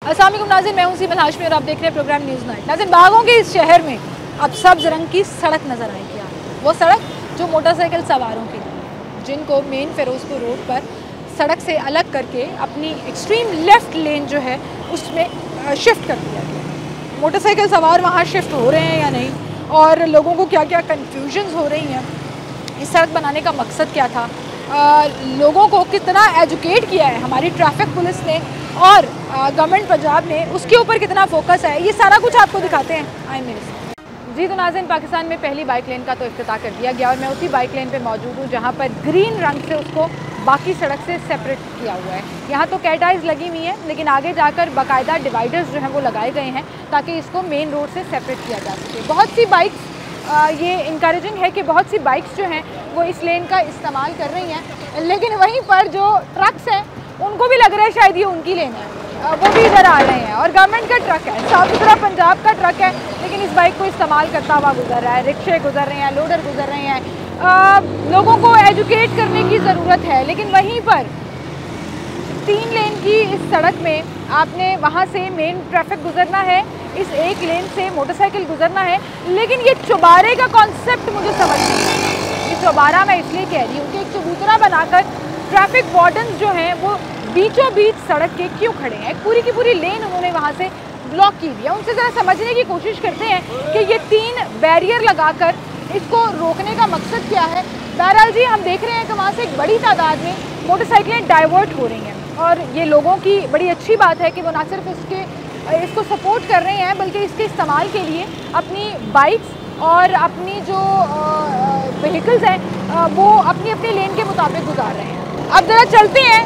अस्सलाम वालेकुम नाज़रीन, मैं हूं सीमन हाशमी और आप देख रहे हैं प्रोग्राम न्यूज़ नाइट। नाज़रीन, बागों के इस शहर में अब सब्ज़ रंग की सड़क नज़र आएगी आपको। वो सड़क जो मोटरसाइकिल सवारों के लिए, जिनको मेन फिरोज़पुर रोड पर सड़क से अलग करके अपनी एक्सट्रीम लेफ़्ट लेन जो है उसमें शिफ्ट कर दिया गया। मोटरसाइकिल सवार वहाँ शिफ्ट हो रहे हैं या नहीं, और लोगों को क्या क्या कन्फ्यूजन्स हो रही हैं, इस सड़क बनाने का मकसद क्या था, लोगों को कितना एजुकेट किया है हमारी ट्रैफिक पुलिस ने और गवर्नमेंट पंजाब ने, उसके ऊपर कितना फोकस है, ये सारा कुछ आपको दिखाते हैं। आई मेरे साथ जी। तो नाज़रीन, पाकिस्तान में पहली बाइक लेन का तो इफ्तिताह कर दिया गया और मैं उसी बाइक लेन पे मौजूद हूँ जहाँ पर ग्रीन रंग से उसको बाकी सड़क से सेपरेट किया हुआ है। यहाँ तो कैट आइज़ लगी हुई हैं, लेकिन आगे जाकर बाकायदा डिवाइडर्स जो हैं वो लगाए गए हैं ताकि इसको मेन रोड से सेपरेट किया जा सके। बहुत सी बाइक्स ये इनकरेजिंग है कि बहुत सी बाइक्स जो हैं वो इस लेन का इस्तेमाल कर रही हैं, लेकिन वहीं पर जो ट्रक्स हैं उनको भी लग रहा है शायद ये उनकी लेन है, वो भी इधर आ रहे हैं। और गवर्नमेंट का ट्रक है, साफ सुथरा पंजाब का ट्रक है, लेकिन इस बाइक को इस्तेमाल करता हुआ गुजर रहा है। रिक्शे गुजर रहे हैं, लोडर गुजर रहे हैं। लोगों को एजुकेट करने की ज़रूरत है, लेकिन वहीं पर 3 लेन की इस सड़क में आपने वहाँ से मेन ट्रैफिक गुजरना है, इस एक लेन से मोटरसाइकिल गुजरना है, लेकिन ये चौबारे का कॉन्सेप्ट मुझे समझ नहीं है। ये चौबारा मैं इसलिए कह रही हूँ कि एक चबूतरा बनाकर ट्रैफिक वार्डन्स जो हैं वो बीचों बीच सड़क के क्यों खड़े हैं। पूरी की पूरी लेन उन्होंने वहाँ से ब्लॉक की हुई है। उनसे ज़रा समझने की कोशिश करते हैं कि ये 3 बैरियर लगाकर इसको रोकने का मकसद क्या है। बहरहाल जी, हम देख रहे हैं कि वहाँ से एक बड़ी तादाद में मोटरसाइकिलें डाइवर्ट हो रही हैं और ये लोगों की बड़ी अच्छी बात है कि वो ना सिर्फ इसको सपोर्ट कर रहे हैं, बल्कि इसके इस्तेमाल के लिए अपनी बाइक्स और अपनी जो व्हीकल्स हैं वो अपनी अपनी लेन के मुताबिक गुजार रहे हैं। अब ज़रा चलते हैं,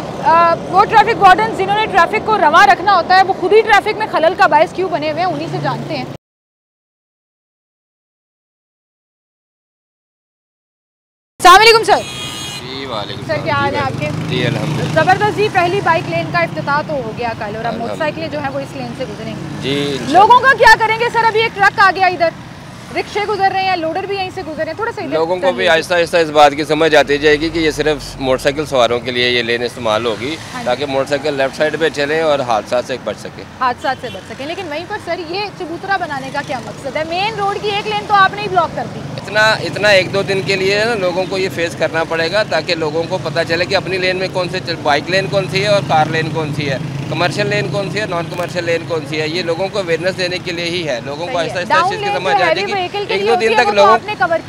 वो ट्रैफिक वार्डन जिन्होंने ट्रैफिक को रवा रखना होता है वो खुद ही ट्रैफिक में खलल का बायस क्यों बने हुए हैं, उन्हीं से जानते हैं। अस्सलाम वालेकुम सर। जी वालेकुम सर, क्या हाल है आपके? जी अल्हम्दुलिल्लाह। ज़बरदस्त जी, पहली बाइक लेन का इफ्तिताह तो हो गया कल और अब मोटरसाइकिलें जो है वो इस लेन से गुजरेंगी। जी लोगों का क्या करेंगे सर? अभी एक ट्रक आ गया, इधर रिक्शे गुजर रहे हैं, लोडर भी यहीं से गुजर रहे हैं, थोड़ा सा लोगों को भी आहिस्ता आहिस्ता इस बात की समझ आती जाएगी कि ये सिर्फ मोटरसाइकिल सवारों के लिए ये लेन इस्तेमाल होगी, ताकि मोटरसाइकिल लेफ्ट साइड पे चले और हादसा से बच सके, हादसा से बच सके। लेकिन वहीं पर सर ये चबूतरा बनाने का क्या मकसद है? मेन रोड की एक लेन तो आपने ही ब्लॉक कर दी। इतना 1-2 दिन के लिए ना लोगों को ये फेस करना पड़ेगा, ताकि लोगों को पता चले कि अपनी लेन में कौन से बाइक लेन कौन सी है और कार लेन कौन सी है, कमर्शियल लेन कौन सी है, नॉन कमर्शियल लेन कौन सी है। ये लोगों को अवेयरनेस देने के लिए ही है। लोगों को आहिस्ता आहिस्ता इस चीज़ की समझ आ जाएगी। 1-2 दिन तक लोगों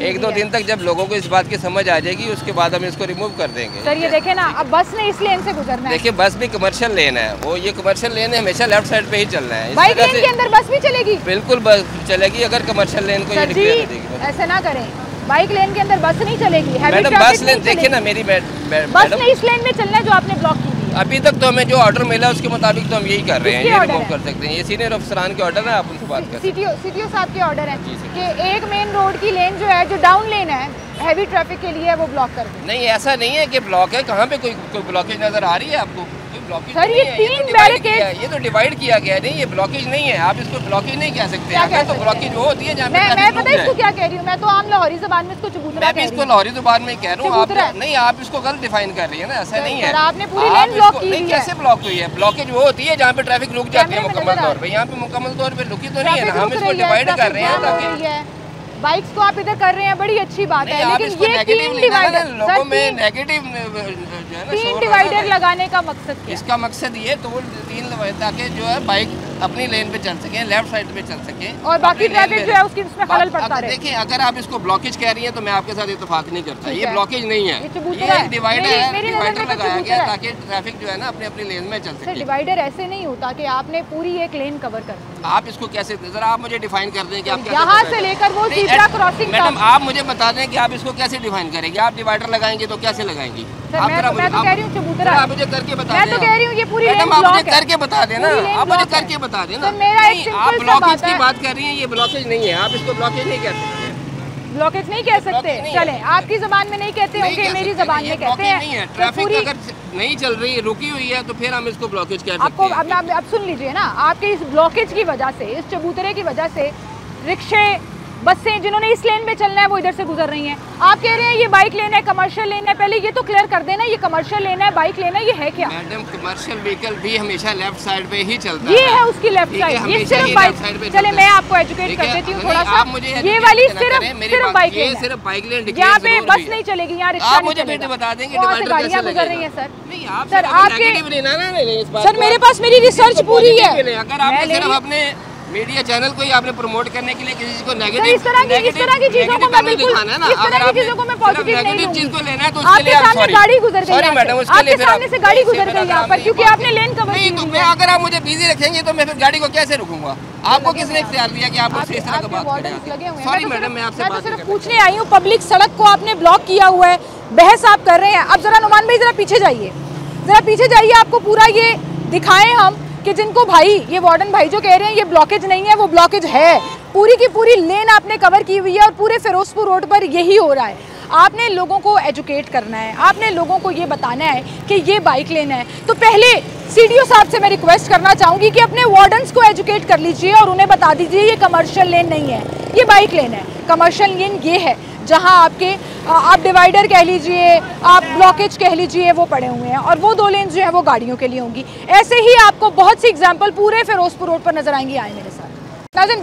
1-2 दिन तक जब लोगों को इस बात की समझ आ जाएगी, उसके बाद हम इसको रिमूव कर देंगे। सर ये देखें ना, अब बस ने इस लेन से गुजरना है। देखिए, बस भी कमर्शियल लेन है, वो ये कमर्शियल लेन है, हमेशा लेफ्ट साइड पे ही चलना है। बाइक लेन के अंदर बस भी चलेगी? बिल्कुल बस चलेगी, अगर कमर्शियल लेन को ये डिक्लेयर कर देगी। ऐसा ना करें, बाइक लेन के अंदर बस नहीं चलेगी। मैडम बस लेन देखिए ना, मेरी बस ने इस लेन में चलना है जो आपने ब्लॉक की। अभी तक तो हमें जो ऑर्डर मिला उसके मुताबिक तो हम यही कर रहे हैं, ये रिमूव कर सकते हैं। ये सीनियर अफसरान के ऑर्डर है, आप उनसे बात करें। सीटीओ साहब के ऑर्डर है कि एक मेन रोड की लेन जो है, जो डाउन लेन है हैवी ट्रैफिक के लिए, वो ब्लॉक कर दें। नहीं, ऐसा नहीं है कि ब्लॉक है। कहाँ पे कोई ब्लॉकेज नजर आ रही है आपको? सर ये 3 बैरिकेड, ये तो डिवाइड किया गया है। नहीं, ये ब्लॉकेज नहीं है, आप इसको ब्लॉकेज नहीं कह सकते। यहाँ तो ब्लॉकेज वो होती है जहाँ पे मैं पता है इसको क्या कह रही हूँ, मैं तो आम लाहौरी ज़बान में इसको चबूतरा, मैं भी इसको लाहौरी ज़बान में कह रहा हूँ। आप नहीं, आप इसको गलत डिफाइन कर रही है ना, ऐसा नहीं है। आपने पूरी लेन ब्लॉक की है। कैसे ब्लॉक हुई है? ब्लॉकेज वो होती है जहाँ पे ट्रैफिक रुक जाती है मुकम्मल तौर पे। यहाँ पे मुकम्मल तौर पे रुकी तो नहीं है ना, हम इसको डिवाइड कर रहे हैं ताकि बाइक्स को आप इधर कर रहे हैं, बड़ी अच्छी बात है। लेकिन ये 3 डिवाइडर, लोगों में नेगेटिव जो है ना, 3 डिवाइडर लगाने का मकसद क्या? इसका मकसद ये तो 3 ताकि जो है बाइक अपनी लेन पे चल सके, लेफ्ट साइड पे चल सके, और बाकी ट्रैफिक जो है उसकी उसमें खलल पड़ता रहे। देखिए, अगर आप इसको ब्लॉकेज कह रही हैं तो मैं आपके साथ इत्तेफाक नहीं करता। ये ब्लॉकेज नहीं है, ये एक डिवाइडर है, डिवाइडर लगाया गया ताकि ट्रैफिक जो है ना अपनी अपनी लेन में चल सके। डिवाइडर ऐसे नहीं होता कि आपने पूरी एक लेन कवर कर दी। आप इसको कैसे, जरा आप मुझे डिफाइन कर दें कि आप यहाँ से लेकर वो ज़ीब्रा क्रॉसिंग। मैडम आप मुझे बता दें कि आप इसको कैसे डिफाइन करेंगे? आप डिवाइडर लगाएंगे तो कैसे लगाएंगी? मैं तो कह रही हूँ चबूतरा, आप मुझे करके बता दें। मैं तो कह रही हूँ ये पूरी लेन ब्लॉक है। आप मुझे करके बता देना, आप मुझे करके बता देना। आप ब्लॉकेज की बात कर रही हैं, ये ब्लॉकेज नहीं है, आप इसको ब्लॉकेज नहीं कह सकते। ब्लॉकेज नहीं कह सकते, चले आपकी जबान में नहीं कहते होंगे, मेरी जबान में कहते हैं। ट्रैफिक अगर नहीं चल रही है, रुकी हुई है, तो फिर हम इसको ब्लॉकेज कह सकते हैं। अब सुन लीजिए ना, आपके इस ब्लॉकेज की वजह से, इस चबूतरे की वजह से रिक्शे, बसें जिन्होंने इस लेन पे चलना है वो इधर से गुजर रही हैं। आप कह रहे हैं ये बाइक लेन है, कमर्शियल लेन है। पहले ये तो क्लियर कर देना, ये कमर्शियल लेन है, बाइक लेन है, ये है क्या? मैडम कमर्शियल व्हीकल भी हमेशा लेफ्ट साइड पे ही चलता है। ये है उसकी लेफ्ट साइड, ये सिर्फ बाइक। चले मैं आपको एजुकेट कर देती हूँ थोड़ा सा। ये वाली सिर्फ बाइक लेन, सिर्फ बाइक लेन, यहाँ पे बस नहीं चलेगी, यहाँ रिक्शा नहीं चलेगा। बता देंगे गाड़ियाँ गुजर रही है सर। सर आपके सर मेरे पास मेरी रिसर्च पूरी है। अगर आपने सिर्फ अपने मीडिया चैनल को ही आपने प्रमोट करने के लिए किसी को नेगेटिव इस तरह की चीजों को मैं बिल्कुल इस तरह की चीजों को मैं पॉजिटिव नहीं लूंगी। चीज को लेना है तो उसके लिए आपके सामने गाड़ी गुजर गई, सॉरी मैडम, उसके लिए आपके सामने से गाड़ी गुजर गई यहाँ पर क्योंकि आपने लेन कवर की नहीं। तो अगर आप मुझे बिजी रखेंगे तो मैं फिर गाड़ी को कैसे रुकूंगा? आपको किसने इख्तियार दिया कि आप इस तरह का बात करें? सॉरी मैडम, मैं आपसे बात सिर्फ पूछने आई हूँ। पब्लिक सड़क को आपने ब्लॉक किया हुआ है, बहस आप कर रहे हैं। अब जरा नुमान भाई जरा पीछे जाइए, जरा पीछे जाइए, आपको पूरा ये दिखाएं हम कि जिनको भाई ये वार्डन भाई जो कह रहे हैं ये ब्लॉकेज नहीं है, वो ब्लॉकेज है। पूरी की पूरी लेन आपने कवर की हुई है और पूरे फिरोजपुर रोड पर यही हो रहा है। आपने लोगों को एजुकेट करना है, आपने लोगों को ये बताना है कि ये बाइक लेन है। तो पहले सीडीओ साहब से मैं रिक्वेस्ट करना चाहूँगी कि अपने वार्डन्स को एजुकेट कर लीजिए और उन्हें बता दीजिए ये कमर्शियल लेन नहीं है, ये बाइक लेन है। कमर्शियल लेन ये है जहां आपके आप डिवाइडर कह लीजिए, आप ब्लॉकेज कह लीजिए, वो पड़े हुए हैं और वो 2 लेन जो है वो गाड़ियों के लिए होंगी। ऐसे ही आपको बहुत सी एग्जांपल पूरे फिरोजपुर रोड पर नजर आएंगी। आए मेरे साथ। नाज़रीन,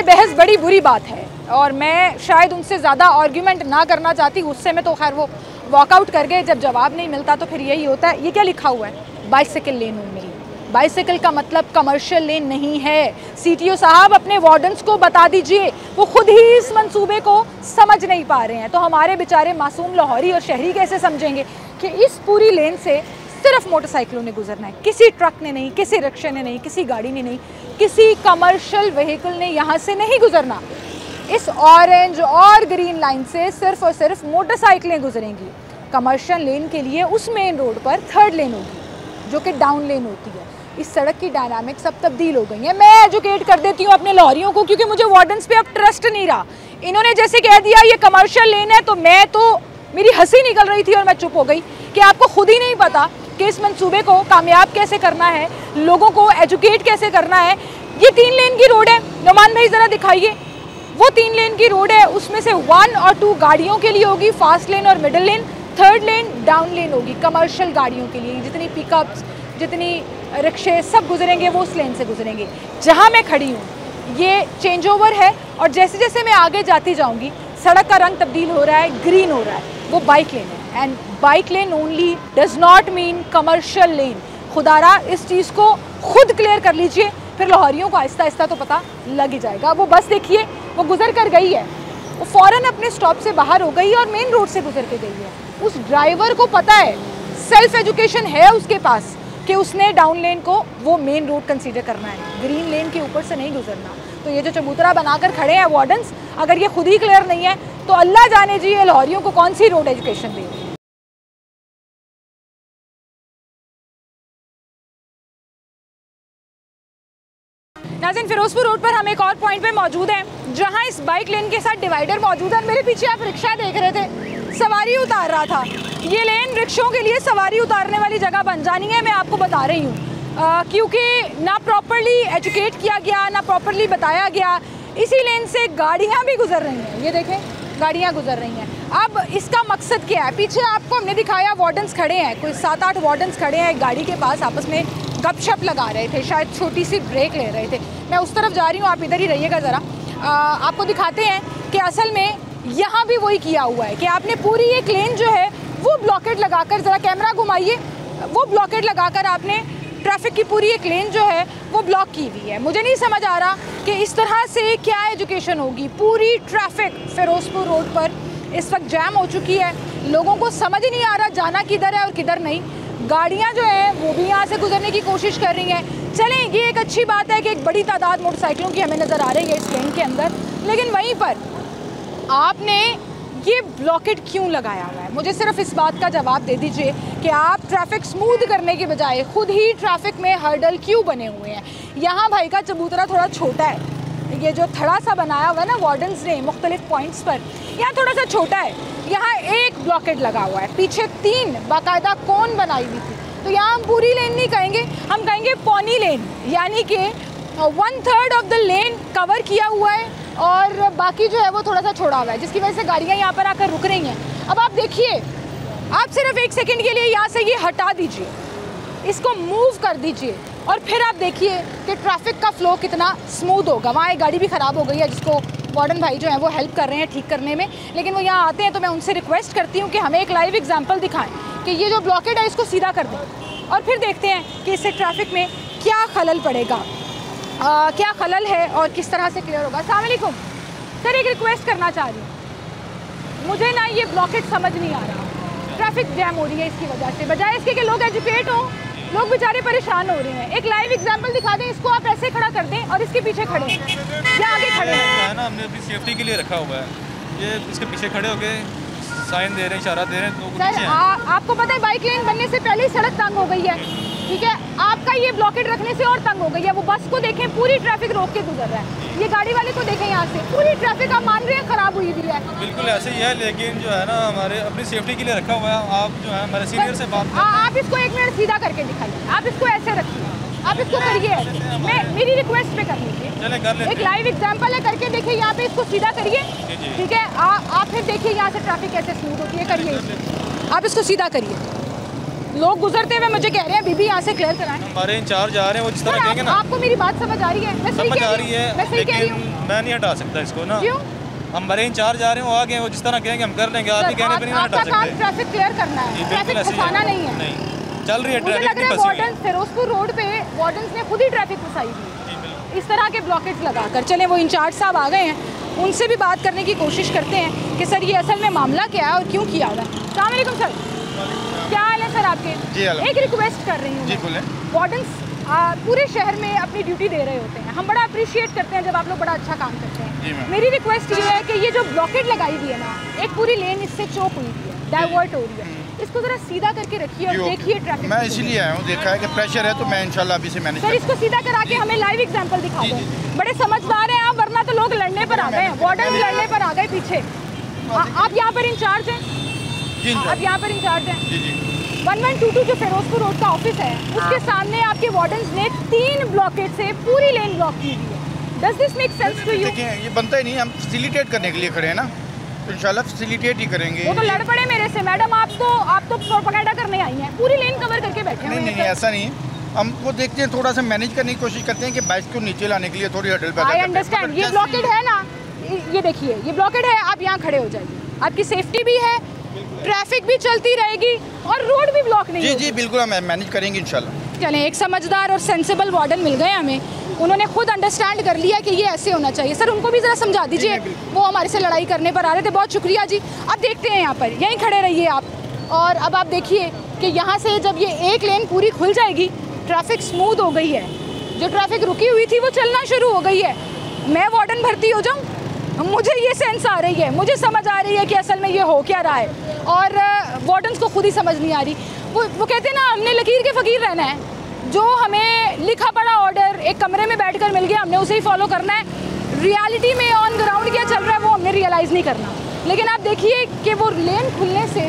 बहस बड़ी बुरी बात है और मैं शायद उनसे ज़्यादा आर्ग्यूमेंट ना करना चाहती। गुस्से में तो खैर वो वॉकआउट कर गए, जब जवाब नहीं मिलता तो फिर यही होता है। ये क्या लिखा हुआ है? बाइसिकल लेन ओनली। बाइसिकल का मतलब कमर्शियल लेन नहीं है। सीटीओ साहब अपने वार्डन्स को बता दीजिए, वो खुद ही इस मंसूबे को समझ नहीं पा रहे हैं। तो हमारे बेचारे मासूम लाहौरी और शहरी कैसे समझेंगे कि इस पूरी लेन से सिर्फ मोटरसाइकिलों ने गुजरना है, किसी ट्रक ने नहीं, किसी रिक्शे ने नहीं, किसी गाड़ी ने नहीं, किसी कमर्शियल व्हीकल ने यहाँ से नहीं गुजरना। इस ऑरेंज और ग्रीन लाइन से सिर्फ और सिर्फ मोटरसाइकिलें गुजरेंगी। कमर्शियल लेन के लिए उस मेन रोड पर 3rd लेन होगी जो कि डाउन लेन होती है। इस सड़क की डायनामिक सब तब्दील हो गई है। मैं एजुकेट कर देती हूँ अपने लाहौरियों को क्योंकि मुझे वार्डन्स पे अब ट्रस्ट नहीं रहा। इन्होंने जैसे कह दिया ये कमर्शियल लेन है तो मेरी हंसी निकल रही थी और मैं चुप हो गई कि आपको खुद ही नहीं पता कि इस मंसूबे को कामयाब कैसे करना है, लोगों को एजुकेट कैसे करना है। ये 3 लेन की रोड है। नुमान भाई ज़रा दिखाइए, वो 3 लेन की रोड है, उसमें से 1 और 2 गाड़ियों के लिए होगी, फास्ट लेन और मिडिल लेन। 3rd लेन डाउन लेन होगी कमर्शियल गाड़ियों के लिए। जितनी पिकअप्स, जितनी रिक्शे सब गुजरेंगे वो उस लेन से गुजरेंगे। जहाँ मैं खड़ी हूँ ये चेंज ओवर है और जैसे जैसे मैं आगे जाती जाऊँगी सड़क का रंग तब्दील हो रहा है, ग्रीन हो रहा है, वो बाइक लेन है। And bike lane only does not mean commercial lane. खुदारा इस चीज़ को खुद क्लियर कर लीजिए, फिर लाहौरियों को आहिस्ता आहिस्ता तो पता लग ही जाएगा। वो बस देखिए वो गुजर कर गई है, वो फ़ौरन अपने स्टॉप से बाहर हो गई और मेन रोड से गुजर के गई है। उस ड्राइवर को पता है, सेल्फ एजुकेशन है उसके पास कि उसने डाउन लेन को वो मेन रोड कंसीडर करना है, ग्रीन लेन के ऊपर से नहीं गुजरना। तो ये जो चबूतरा बनाकर खड़े हैं वार्डन्स, अगर ये खुद ही क्लियर नहीं है तो अल्लाह जाने जी ये लाहौरियों को कौन सी रोड एजुकेशन देंगे। नाज़रीन, फिरोजपुर रोड पर हम एक और पॉइंट पे मौजूद हैं जहां इस बाइक लेन के साथ डिवाइडर मौजूद है। मेरे पीछे आप रिक्शा देख रहे थे, सवारी उतार रहा था। ये लेन रिक्शों के लिए सवारी उतारने वाली जगह बन जानी है, मैं आपको बता रही हूँ, क्योंकि ना प्रॉपर्ली एजुकेट किया गया, ना प्रॉपर्ली बताया गया। इसी लेन से गाड़ियाँ भी गुजर रही हैं, ये देखें गाड़ियाँ गुजर रही हैं। अब इसका मकसद क्या है? पीछे आपको हमने दिखाया वार्डन्स खड़े हैं, कोई 7-8 वार्डन्स खड़े हैं गाड़ी के पास, आपस में गपशप लगा रहे थे, शायद छोटी सी ब्रेक ले रहे थे। मैं उस तरफ जा रही हूँ, आप इधर ही रहिएगा ज़रा। आपको दिखाते हैं कि असल में यहाँ भी वही किया हुआ है कि आपने पूरी एक लेन जो है वो ब्लॉकेट लगाकर, ज़रा कैमरा घुमाइए, वो ब्लॉकेट लगाकर आपने ट्रैफिक की पूरी एक लेन जो है वो ब्लॉक की हुई है। मुझे नहीं समझ आ रहा कि इस तरह से क्या एजुकेशन होगी। पूरी ट्रैफिक फिरोजपुर रोड पर इस वक्त जैम हो चुकी है, लोगों को समझ ही नहीं आ रहा जाना किधर है और किधर नहीं। गाड़ियाँ जो हैं वो भी यहाँ से गुजरने की कोशिश कर रही हैं। चलें, ये एक अच्छी बात है कि एक बड़ी तादाद मोटरसाइकिलों की हमें नज़र आ रही है इस लेन के अंदर, लेकिन वहीं पर आपने ये ब्लॉकेट क्यों लगाया हुआ है? मुझे सिर्फ इस बात का जवाब दे दीजिए कि आप ट्रैफिक स्मूथ करने के बजाय खुद ही ट्रैफिक में हर्डल क्यों बने हुए हैं? यहाँ भाई का चबूतरा थोड़ा छोटा है, ये जो थड़ा सा बनाया हुआ है ना वार्डन्स ने मुख्तलिफ पॉइंट्स पर, यहाँ थोड़ा सा छोटा है। यहाँ एक ब्लॉकेट लगा हुआ है, पीछे 3 बाकायदा कोन बनाई हुई थी। तो यहाँ हम पूरी लेन नहीं कहेंगे, हम कहेंगे पौनी लेन, यानी कि 1/3 ऑफ द लेन कवर किया हुआ है और बाकी जो है वो थोड़ा सा छोड़ा हुआ है, जिसकी वजह से गाड़ियाँ यहाँ पर आकर रुक रही हैं। अब आप देखिए, आप सिर्फ 1 सेकंड के लिए यहाँ से ये हटा दीजिए, इसको मूव कर दीजिए और फिर आप देखिए कि ट्रैफिक का फ्लो कितना स्मूथ होगा। वहाँ एक गाड़ी भी ख़राब हो गई है जिसको वार्डन भाई जो हैं वो हेल्प कर रहे हैं ठीक करने में, लेकिन वो यहाँ आते हैं तो मैं उनसे रिक्वेस्ट करती हूँ कि हमें एक लाइव एग्जांपल दिखाएं कि ये जो ब्लॉकेड है इसको सीधा कर दें और फिर देखते हैं कि इससे ट्रैफिक में क्या खलल पड़ेगा, क्या खलल है और किस तरह से क्लियर होगा। अस्सलाम वालेकुम सर, एक रिक्वेस्ट करना चाह रही हूँ, मुझे ना ये ब्लॉकेज समझ नहीं आ रहा, ट्रैफिक जैम हो रही है इसकी वजह से, बजाय इसके कि लोग एजुकेट हों, लोग बेचारे परेशान हो रहे हैं। एक लाइव एग्जांपल दिखा दें, इसको आप ऐसे खड़ा कर दें और इसके पीछे खड़े हैं या आगे खड़े हैं। है ना, हमने अपनी सेफ्टी के लिए रखा हुआ है, ये इसके पीछे खड़े हो गए साइन दे रहे हैं, इशारा दे रहे हैं। तो सर आपको पता है बाइक लेन बनने से पहले ही सड़क तंग हो गई है, ठीक है, आपका ये ब्लॉकेट रखने से और तंग हो गई है। वो बस को देखें, पूरी ट्रैफिक रोक के गुजर रहा है, ये गाड़ी वाले को देखें, यहाँ से पूरी ट्रैफिक आप मान रहे हैं खराब हुई हुई है। बिल्कुल ऐसे ही है, लेकिन जो है ना हमारे अपनी सेफ्टी के लिए रखा हुआ है। आप जो है हमारे सीनियर से बात आप इसको 1 मिनट सीधा करके दिखाइए, आप इसको ऐसे रखिए, आप इसको करिए, मेरी रिक्वेस्ट पे कर लीजिए, चले कर लेते एक लाइव एग्जांपल है, करके देखिए यहाँ पे, इसको सीधा करिए, ठीक है, आप फिर देखिए यहाँ से ट्रैफिक कैसे स्मूथ होती है, करिए आप इसको सीधा करिए। लोग गुजरते हुए मुझे कह रहे हैं बीबी यहाँ से क्लियर कराएं। हमारे इंचार्ज आ रहे हैं, वो जिस तरह कहेंगे ना। आपको मेरी बात समझ आ रही है? मैं समझ आ रही है, मैं सही कह रही हूँ, मैं नहीं हटा सकता इसको ना। क्यों? हमारे इंचार्ज आ रहे हैं, वो आ गए, वो जिस तरह कहेंगे हम कर लेंगे, आप ही कहने पर नहीं हटा आपका काम सकते। ट्रैफिक क्लियर करना है, ट्रैफिक फंसाना नहीं है। नहीं चल रही है मुझे लग ट्रैफिक रहा है फंसी वार्डन फिरोजपुर रोड पे वार्डन्स ने खुद ही ट्रैफिक फंसाई थी इस तरह के ब्लॉकेज लगाकर। चलें, वो इंचार्ज साहब आ गए हैं, उनसे भी बात करने की कोशिश करते हैं कि सर ये असल में मामला क्या है और क्यों किया हुआ है। अस्सलाम वालेकुम सर, क्या हाल है सर आपके? जी एक रिक्वेस्ट कर रही हूँ जी, बोलें। वार्डन्स पूरे शहर में अपनी ड्यूटी दे रहे होते हैं, हम बड़ा अप्रिशिएट करते हैं जब आप लोग बड़ा अच्छा काम करते हैं। मेरी रिक्वेस्ट ये है कि ये जो ब्लॉकेट लगाई हुई है ना, एक पूरी लेन इससे चौक हुई है, डाइवर्ट हो रही है, इसको जरा सीधा करके रखिए और देखिए ट्रैफिक। मैं इसीलिए आया हूँ, देखा है कि प्रेशर है तो मैं इंशाल्लाह अभी से मैनेज सर इसको सीधा करा के हमें लाइव एग्जांपल दिखा दो। बड़े समझदार हैं आप, वरना तो लोग लड़ने पर आ गए हैं, वार्डन लड़ने पर आ गए पीछे। आप यहाँ पर इंचार्ज हैं? जी आप यहाँ पर इंचार्ज हैं? जी जी 1122 जो फिरोजपुर रोड का ऑफिस है उसके सामने आपके वार्डन्स ने 3 ब्लॉकेट से पूरी लेन ब्लॉक की हुई है। Does this make sense to you? देखिए ये बनता ही नहीं, हम फैसिलिटेट करने के लिए खड़े हैं ना, तो इंशाल्लाह फैसिलिटेट ही करेंगे। वो तो लड़ पड़े मेरे से, मैडम आप तो प्रोपेगेंडा करने आई हैं, पूरी लेन कवर करके बैठे हुए हैं। नहीं ऐसा नहीं है, हम वो देखते हैं, थोड़ा सा मैनेज करने की कोशिश करते हैं कि बाइक को नीचे लाने के लिए थोड़ी हडल पैदा करते हैं। आई अंडरस्टैंड, ये ब्लॉकेड है ना, ये देखिए ये ब्लॉकेड है, आप यहाँ खड़े हो जाइए, आपकी सेफ्टी भी है, ट्रैफिक भी चलती रहेगी और रोड भी ब्लॉक नहीं जी जी बिल्कुल हम मैनेज करेंगे इंशाल्लाह। चलें, एक समझदार और सेंसिबल वार्डन मिल गए हमें, उन्होंने खुद अंडरस्टैंड कर लिया कि ये ऐसे होना चाहिए। सर उनको भी ज़रा समझा दीजिए, वो हमारे से लड़ाई करने पर आ रहे थे। बहुत शुक्रिया जी। अब देखते हैं यहाँ पर, यहीं खड़े रहिए आप, और अब आप देखिए कि यहाँ से जब ये एक लेन पूरी खुल जाएगी, ट्रैफिक स्मूथ हो गई है, जो ट्रैफिक रुकी हुई थी वो चलना शुरू हो गई है। मैं वार्डन भर्ती हो जाऊँ? मुझे ये सेंस आ रही है, मुझे समझ आ रही है कि असल में ये हो क्या रहा है, और वार्डन्स को खुद ही समझ नहीं आ रही। वो कहते हैं ना, हमने लकीर के फ़कीर रहना है, जो हमें लिखा पड़ा ऑर्डर एक कमरे में बैठकर मिल गया, हमने उसे ही फॉलो करना है। रियलिटी में ऑन ग्राउंड क्या चल रहा है वो हमने रियलाइज़ नहीं करना। लेकिन आप देखिए कि वो लेन खुलने से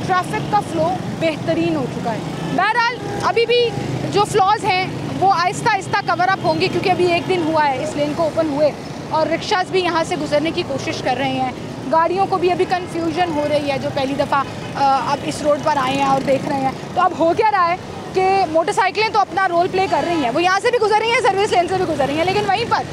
ट्रैफिक का फ़्लो बेहतरीन हो चुका है। बहरहाल अभी भी जो फ्लॉज हैं वो आहिस्ता आहिस्ता कवर अप होंगे, क्योंकि अभी 1 दिन हुआ है इस लेन को ओपन हुए, और रिक्शास भी यहाँ से गुजरने की कोशिश कर रहे हैं। गाड़ियों को भी अभी कन्फ्यूजन हो रही है जो पहली दफ़ा अब इस रोड पर आए हैं और देख रहे हैं। तो अब हो क्या रहा है कि मोटरसाइकिलें तो अपना रोल प्ले कर रही हैं, वो यहाँ से भी गुजर रही हैं, सर्विस लेन से भी गुजर रही हैं, लेकिन वहीं पर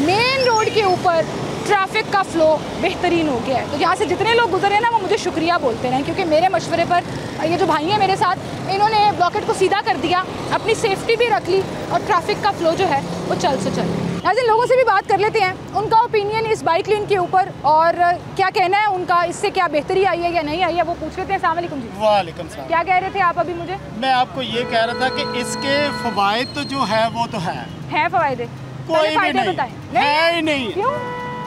मेन रोड के ऊपर ट्रैफिक का फ़्लो बेहतरीन हो गया है। तो यहाँ से जितने लोग गुजरे हैं ना, वो मुझे शुक्रिया बोलते रहें, क्योंकि मेरे मशवरे पर ये जो भाई हैं मेरे साथ, इन्होंने ब्लॉकेट को सीधा कर दिया, अपनी सेफ्टी भी रख ली, और ट्रैफिक का फ़्लो जो है वो चल से चल। ऐसे लोगों से भी बात कर लेते हैं, उनका ओपिनियन इस बाइक लेन के ऊपर, और क्या कहना है उनका, इससे क्या बेहतरी आई है या नहीं आई है, वो पूछ लेते हैं। अस्सलाम वालेकुम जी। वालेकुम सलाम। क्या कह रहे थे आप अभी मुझे? मैं आपको ये कह रहा था कि इसके फ़वाइद तो जो है वो तो है फ़वायदे, कोई भी नहीं बताएं। है ही नहीं। क्यों?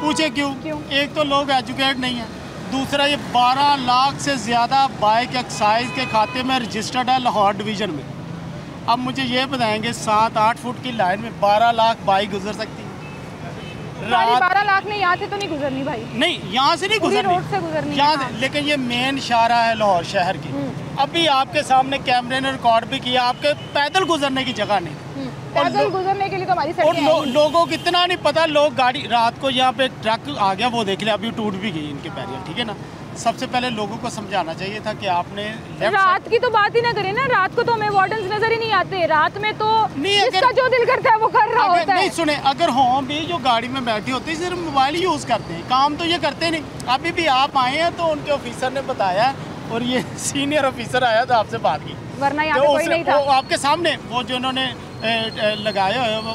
पूछे क्यों? एक तो लोग एजुकेट नहीं है, दूसरा ये 12 लाख से ज़्यादा बाइक एक्साइज के खाते में रजिस्टर्ड है लाहौर डिवीज़न में। अब मुझे ये बताएंगे 7-8 फुट की लाइन में 12 लाख बाइक गुजर सकती है? 12 लाख ने यहाँ से तो नहीं गुजरनी भाई। नहीं, यहाँ से नहीं गुजरनी, रोड से गुजरनी यहाँ से, लेकिन ये मेन शाहरा है लाहौर शहर की। अभी आपके सामने कैमरे ने रिकॉर्ड भी किया, आपके पैदल गुजरने की जगह नहीं। पैदल गुजरने के लिए तो हमारी सड़कें हैं ही। लोगों को इतना नहीं पता, लोग गाड़ी रात को यहाँ पे ट्रक आ गया, वो देख लिया, अभी टूट भी गई इनके बैरियर, ठीक है ना। सबसे पहले लोगों को समझाना चाहिए था कि आपने रात की तो बात ही ना करें ना, रात को तो हमें वार्डन्स नजर ही नहीं आते, रात में तो जिसका जो दिल करता है वो कर रहा होता है। नहीं सुने, अगर हों भी जो गाड़ी में बैठे होते हैं सिर्फ मोबाइल यूज़ करते हैं, काम तो ये करते नहीं। अभी भी आप आए हैं तो उनके ऑफिसर ने बताया और ये सीनियर ऑफिसर आया तो आपसे बात की, वरना यहाँ पे कोई नहीं था। आपके सामने वो जो उन्होंने लगाया है वो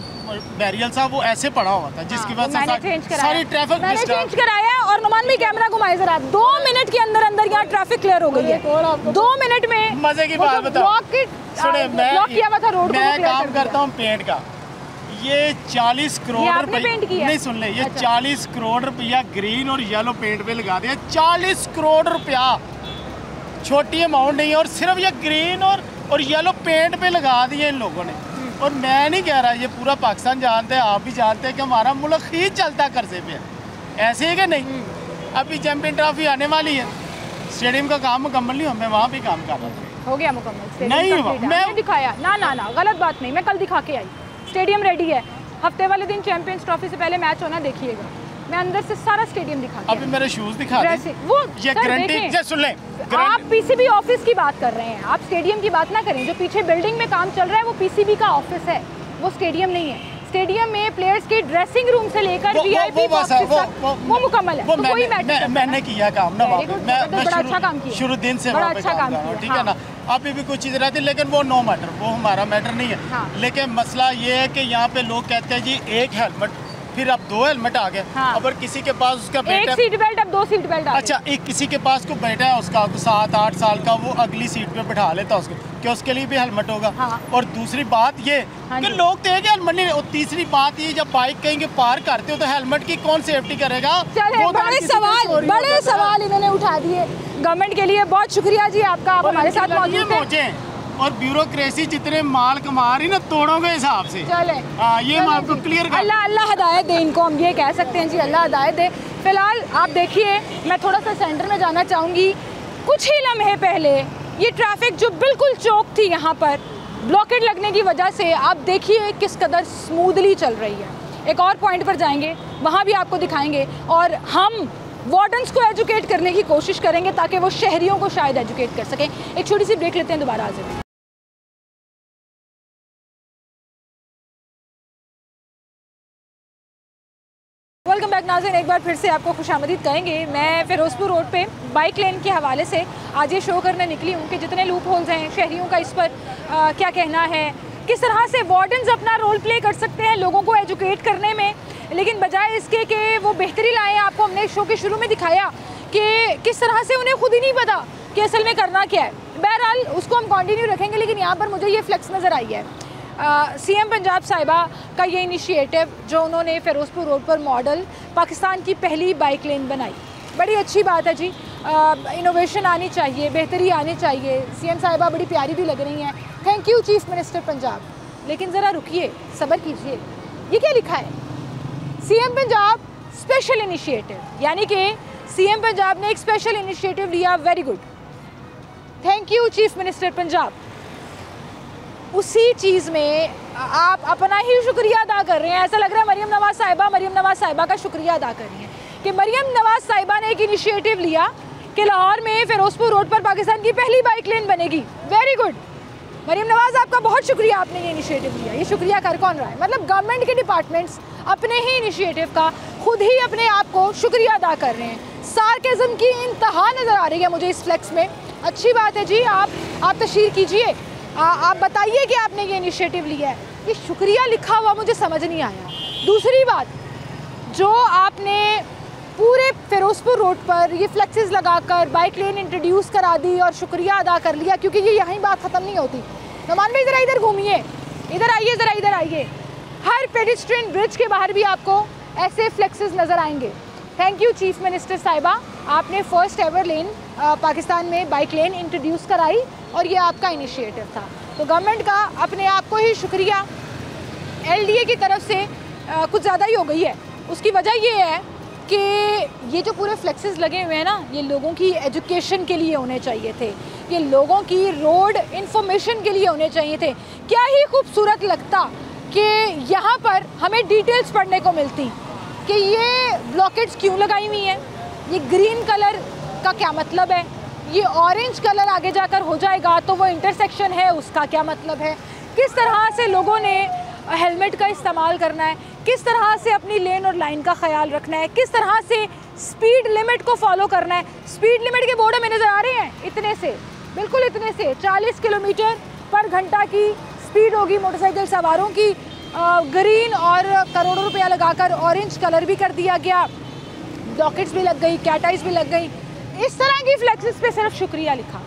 बैरियल साहब, वो ऐसे पड़ा हुआ था जिसकी वजह से सारी ट्रैफिक मैंने चेंज कराया। और नुमान भी कैमरा घुमाए जरा, 2 मिनट के अंदर अंदर यहाँ ट्रैफिक क्लियर हो गई है। 2 मिनट में मजे की बात बताओ, सुने ब्लॉक किया हुआ था रोड को, मैं काम करता हूँ पेंट का, ये 40 करोड़ रुपए नहीं सुन ले, ये 40 करोड़ रुपया ग्रीन और येलो पेंट पे लगा दिया। 40 करोड़ रुपया छोटी अमाउंट नहीं है, और सिर्फ ये ग्रीन और येलो पेंट पे लगा दिए इन लोगों ने। और मैं नहीं कह रहा, ये पूरा पाकिस्तान जानते हैं, आप भी जानते हैं कि हमारा मुल्क ही चलता कर्जे पे है, ऐसे है कि नहीं। अभी चैंपियन ट्रॉफी आने वाली है, स्टेडियम का काम मुकम्मल नहीं हुआ, मैं वहाँ भी काम कर रहा था। हो गया मुकम्मल? नहीं हुआ, मैं दिखाया ना ना ना, गलत बात नहीं, मैं कल दिखा के आई। स्टेडियम रेडी है, हफ्ते वाले दिन चैंपियंस ट्रॉफी से पहले मैच होना, देखिएगा। मैं अंदर से सारा स्टेडियम दिखा के अभी मेरे शूज दिखा दे, वो ये गारंटी सुन ले। आप पीसीबी ऑफिस की बात कर रहे हैं, आप स्टेडियम की बात ना करें। जो पीछे बिल्डिंग में काम चल रहा है वो पीसीबी का ऑफिस है, वो स्टेडियम नहीं है। स्टेडियम में प्लेयर्स के ड्रेसिंग रूम से लेकर वीआईपी बॉक्स तक वो मुकम्मल है, तो कोई मैटर। मैंने किया काम ना, मैं बड़ा अच्छा काम किया, शुरू दिन से बड़ा अच्छा काम किया, ठीक है ना। अभी भी कुछ चीज़ रहती है, लेकिन वो नो मैटर, वो हमारा मैटर नहीं है। लेकिन मसला ये है कि यहाँ पे लोग कहते हैं जी एक हेलमेट, फिर अब 2 हेलमेट आ गए। अगर किसी के पास उसका बेटा, एक सीट बेल्ट, अब 2 सीट बेल्ट। अच्छा, एक किसी के पास को बेटा है उसका 7-8 साल का, वो अगली सीट पे बैठा लेता उसको, कि उसके लिए भी हेलमेट होगा। और दूसरी बात ये कि लोग तो एक हेलमेट नहीं। और तीसरी बात ये, जब बाइक कहीं के पार करते हो तो हेलमेट की कौन सेफ्टी करेगा? बड़े सवाल इन्होंने उठा दिए। गवर्नमेंट के लिए बहुत शुक्रिया जी आपका, आप हमारे साथ मौजूद हैं। और ब्यूरोक्रेसी जितने माल कमा रही ना तोड़ों के हिसाब से, चले ये मैं आपको क्लियर कर। अल्लाह हिदायत दे इनको, हम ये कह सकते हैं जी, अल्लाह हिदायत दे। फिलहाल आप देखिए, मैं थोड़ा सा सेंटर में जाना चाहूँगी। कुछ ही लम्हे पहले ये ट्रैफिक जो बिल्कुल चौक थी, यहाँ पर ब्लॉकेट लगने की वजह से आप देखिए किस कदर स्मूथली चल रही है। एक और पॉइंट पर जाएंगे, वहाँ भी आपको दिखाएंगे, और हम वार्डन्स को एजुकेट करने की कोशिश करेंगे ताकि वो शहरियों को शायद एजुकेट कर सकें। एक छोटी सी ब्रेक लेते हैं, दोबारा हाजिर हैं। वेलकम बैक नाज़रीन, एक बार फिर से आपको खुशामदीद कहेंगे। मैं फिरोजपुर रोड पे बाइक लेन के हवाले से आज ये शो करने निकली हूँ कि जितने लूप होल्स हैं, शहरियों का इस पर क्या कहना है, किस तरह से वार्डन्स अपना रोल प्ले कर सकते हैं लोगों को एजुकेट करने में, लेकिन बजाय इसके कि वो बेहतरी लाएँ। आपको हमने शो के शुरू में दिखाया कि किस तरह से उन्हें खुद ही नहीं पता कि असल में करना क्या है। बहरहाल उसको हम कंटिन्यू रखेंगे, लेकिन यहाँ पर मुझे ये फ्लेक्स नज़र आई है सीएम पंजाब साहिबा का, ये इनिशिएटिव जो उन्होंने फिरोजपुर रोड पर मॉडल पाकिस्तान की पहली बाइक लेन बनाई, बड़ी अच्छी बात है जी। इनोवेशन आनी चाहिए, बेहतरी आनी चाहिए। सीएम साहिबा बड़ी प्यारी भी लग रही हैं, thank you chief minister Punjab. लेकिन ज़रा रुकिए, सब्र कीजिए, ये क्या लिखा है? सीएम पंजाब स्पेशल इनिशिएटिव, यानी कि सीएम पंजाब ने एक स्पेशल इनिशिएटिव लिया। Very good, thank you chief minister Punjab. उसी चीज़ में आप अपना ही शुक्रिया अदा कर रहे हैं। ऐसा लग रहा है मरियम नवाज़ साहिबा का शुक्रिया अदा कर रही हैं कि मरियम नवाज़ साहिबा ने एक इनिशिएटिव लिया कि लाहौर में फिरोजपुर रोड पर पाकिस्तान की पहली बाइक लेन बनेगी। वेरी गुड मरियम नवाज़, आपका बहुत शुक्रिया, आपने ये इनिशिएटिव लिया। ये शुक्रिया कर कौन रहा है? मतलब गवर्नमेंट के डिपार्टमेंट्स अपने ही इनिशिएटिव का खुद ही अपने आप को शुक्रिया अदा कर रहे हैं। सार्केज़म की इंतहा नज़र आ रही है मुझे इस फ्लेक्स में। अच्छी बात है जी, आप तशरीह कीजिए, आप बताइए कि आपने ये इनिशिएटिव लिया है। ये शुक्रिया लिखा हुआ मुझे समझ नहीं आया। दूसरी बात, जो आपने पूरे फिरोजपुर रोड पर ये फ्लेक्सेस लगाकर बाइक लेन इंट्रोड्यूस करा दी और शुक्रिया अदा कर लिया, क्योंकि ये यहीं बात ख़त्म नहीं होती। नुमान भाई ज़रा इधर घूमिए, इधर आइए, ज़रा इधर आइए। हर पेडिस्ट्रियन ब्रिज के बाहर भी आपको ऐसे फ्लेक्सेस नज़र आएंगे। थैंक यू चीफ मिनिस्टर साहिबा, आपने फ़र्स्ट एवर लेन पाकिस्तान में बाइक लेन इंट्रोड्यूस कराई और ये आपका इनिशिएटिव था। तो गवर्नमेंट का अपने आप को ही शुक्रिया। एलडीए की तरफ से कुछ ज़्यादा ही हो गई है। उसकी वजह ये है कि ये जो पूरे फ्लेक्सेस लगे हुए हैं ना, ये लोगों की एजुकेशन के लिए होने चाहिए थे, ये लोगों की रोड इंफॉर्मेशन के लिए होने चाहिए थे। क्या ही खूबसूरत लगता कि यहाँ पर हमें डिटेल्स पढ़ने को मिलती कि ये ब्लॉकेट्स क्यों लगाई हुई हैं, ये ग्रीन कलर का क्या मतलब है, ये ऑरेंज कलर आगे जाकर हो जाएगा तो वो इंटरसेक्शन है उसका क्या मतलब है, किस तरह से लोगों ने हेलमेट का इस्तेमाल करना है, किस तरह से अपनी लेन और लाइन का ख्याल रखना है, किस तरह से स्पीड लिमिट को फॉलो करना है। स्पीड लिमिट के बोर्ड में नज़र आ रहे हैं इतने से, बिल्कुल इतने से 40 किलोमीटर पर घंटा की स्पीड होगी मोटरसाइकिल सवारों की। ग्रीन और करोड़ों रुपया लगाकर ऑरेंज कलर भी कर दिया गया, ब्लॉकेट्स भी लग गई, कैट आइज भी लग गई। इस तरह की फ्लैक्सेस पे सिर्फ शुक्रिया लिखा।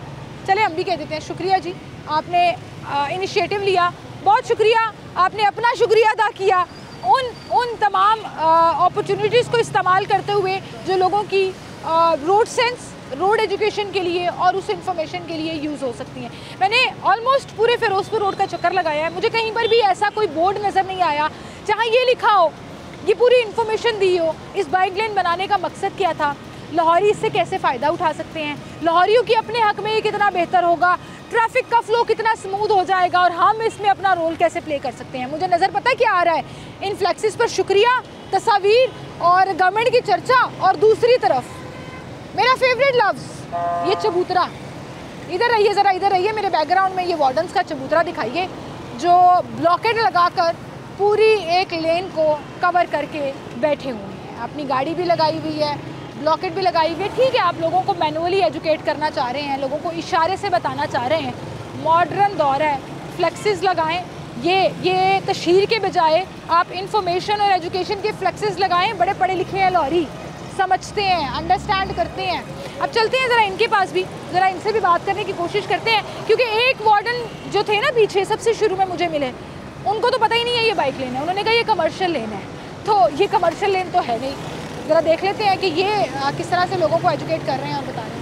चले हम भी कह देते हैं शुक्रिया जी, आपने इनिशिएटिव लिया, बहुत शुक्रिया, आपने अपना शुक्रिया अदा किया उन तमाम अपॉर्चुनिटीज़ को इस्तेमाल करते हुए जो लोगों की रोड सेंस, रोड एजुकेशन के लिए और उस इंफॉर्मेशन के लिए यूज़ हो सकती हैं। मैंने ऑलमोस्ट पूरे फिरोजपुर रोड का चक्कर लगाया है, मुझे कहीं पर भी ऐसा कोई बोर्ड नज़र नहीं आया जहाँ ये लिखा हो, ये पूरी इन्फॉर्मेशन दी हो इस बाइक लेन बनाने का मकसद क्या था, लाहौरी इससे कैसे फ़ायदा उठा सकते हैं, लाहौरियों की अपने हक़ में ये कितना बेहतर होगा, ट्रैफिक का फ़्लो कितना स्मूथ हो जाएगा और हम इसमें अपना रोल कैसे प्ले कर सकते हैं। मुझे नज़र पता क्या आ रहा है, इन फ्लैक्सेस पर शुक्रिया, तस्वीर और गवर्नमेंट की चर्चा, और दूसरी तरफ मेरा फेवरेट लफ्ज़ ये चबूतरा। इधर रहिए ज़रा, इधर रहिए, मेरे बैकग्राउंड में ये वार्डन्स का चबूतरा दिखाइए जो ब्लॉकेट लगाकर पूरी एक लेन को कवर करके बैठे हुए हैं। अपनी गाड़ी भी लगाई हुई है, ब्लॉकेट भी लगाई हुई है। ठीक है, आप लोगों को मैनुअली एजुकेट करना चाह रहे हैं, लोगों को इशारे से बताना चाह रहे हैं, मॉडर्न दौर है, फ्लेक्सेस लगाएं। ये तशहीर के बजाय आप इंफॉर्मेशन और एजुकेशन के फ्लेक्सेस लगाएं। बड़े पढ़े लिखे हैं लाहौरी, समझते हैं, अंडरस्टैंड करते हैं। अब चलते हैं ज़रा इनके पास भी, ज़रा इनसे भी बात करने की कोशिश करते हैं, क्योंकि एक वार्डन जो थे ना पीछे सबसे शुरू में मुझे मिले, उनको तो पता ही नहीं है ये बाइक लेन है, उन्होंने कहा ये कमर्शियल लेन है। तो ये कमर्शियल लेन तो है नहीं। ज़रा देख लेते हैं कि ये किस तरह से लोगों को एजुकेट कर रहे हैं और बता रहे हैं।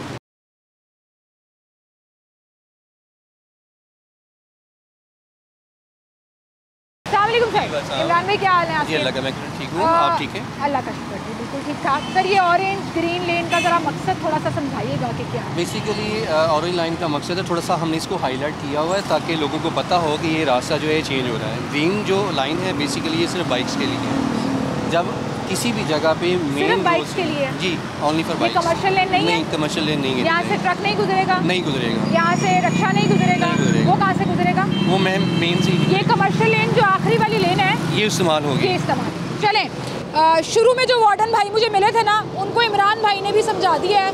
इमरान भाई, क्या हाल है आपके? अल्लाह का मैं ठीक हूँ, आप ठीक हैं? अल्लाह का शुक्र है, बिल्कुल ठीक ठाक। सर, ये ऑरेंज ग्रीन लेन का ज़रा मकसद थोड़ा सा समझाइएगा कि क्या है? बेसिकली ऑरेंज लाइन का मकसद है, थोड़ा सा हमने इसको हाईलाइट किया हुआ है ताकि लोगों को पता हो कि ये रास्ता जो है चेंज हो रहा है। ग्रीन जो लाइन है बेसिकली ये सिर्फ बाइक्स के लिए है। जब किसी भी जगह पे मेन बाइक्स के लिए जी, ओनली फॉर बाइक्स। कमर्शियल लेन नहीं है? कमर्शियल लेन नहीं है। यहाँ से ट्रक नहीं गुजरेगा? नहीं गुजरेगा। यहाँ से रक्षा नहीं गुजरेगा? वो कहाँ से गुजरेगा? वो मेन से। ये कमर्शियल लेन जो आखिरी वाली लेन है ये इस्तेमाल होगी। ये इस्तेमाल। चलें, शुरू में जो वार्डन भाई मुझे मिले थे ना, उनको इमरान भाई ने भी समझा दिया है।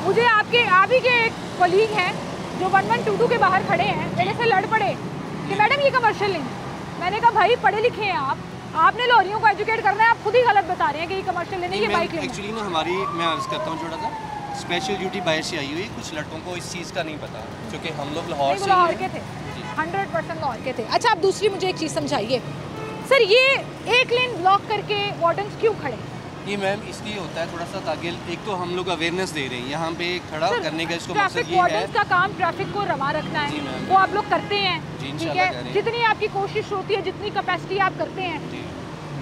मुझे आप ही के एक कलीग हैं जो 1122 के बाहर खड़े हैं, मेरे से लड़ पड़े कि मैडम ये कमर्शियल लेन। मैंने कहा भाई पढ़े लिखे हैं आपने लाहौरियों को एजुकेट करना है, आप खुद ही गलत बता रहे हैं कि ये कमर्शियल लेन है, ये बाइक लेन है। एक्चुअली ना हमारी, मैं अर्ज़ करता हूँ छोटा सा, स्पेशल ड्यूटी बाहर से आई हुई, कुछ लड़कों को इस चीज़ का नहीं पता, क्योंकि हम लोग लाहौर से के थे, 100% लाहौर के थे। अच्छा, आप दूसरी मुझे एक चीज़ समझाइए सर, ये एक लेन ब्लॉक करके वार्डन्स क्यों खड़े? ये मैम इसलिए होता है थोड़ा सा, ताकि एक तो हम लोग अवेयरनेस दे रहे हैं यहाँ पे खड़ा करने का, इसको मकसद ये है का काम ट्रैफिक को रवा रखना है, वो आप लोग करते हैं, ठीक है, जितनी आपकी कोशिश होती है, जितनी कैपेसिटी आप करते हैं।